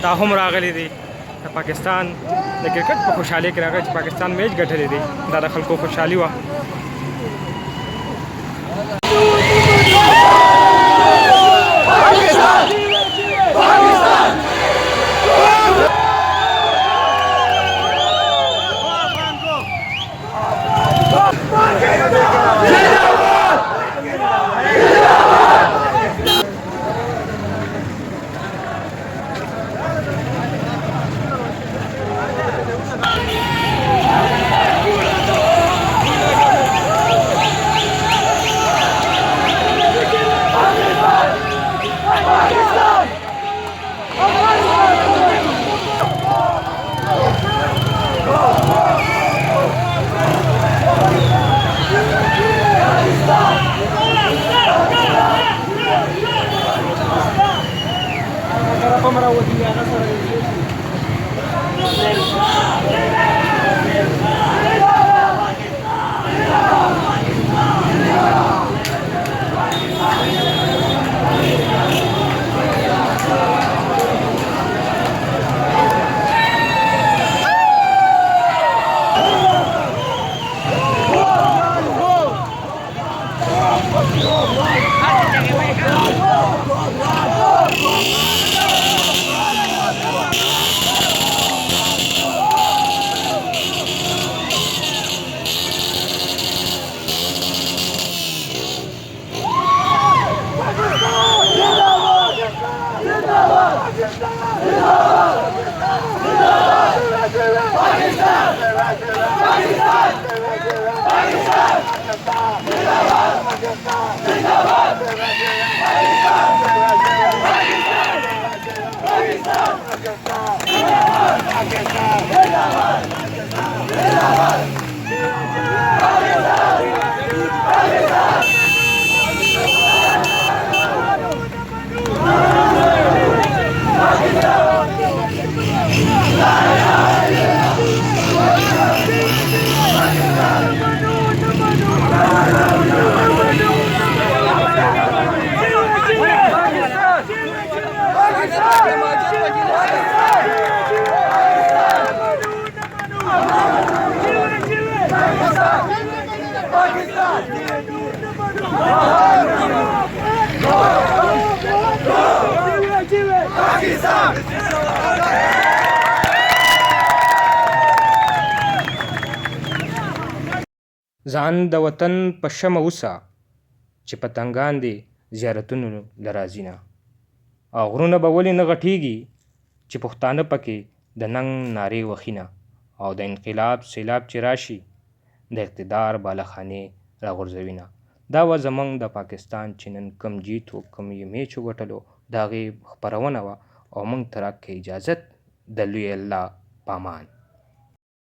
دا هم راغلي دي د پاکستان د کرکټ په خوشحالۍ کې راغلي چې پاکستان میچ ګټلی دی. دا د خلکو خوشحالي وه. ځان د وطن په شمه اوسه چې پتنګان دې زیارتونو له راځي نه. او غرونه به ولې نه غټېږي چې پښتانه پکې د ننګ نارې وهي نه. او د انقلاب سیلاب چې راشي د اقتدار بالخانې راغورځوي نه. دا وه زموږ د پاکستان چې نن کم جیت و کم یې میچ وګټلو د هغې خپرونه وه. او موږ ته راکړئ اجازت د لوی الله په امان.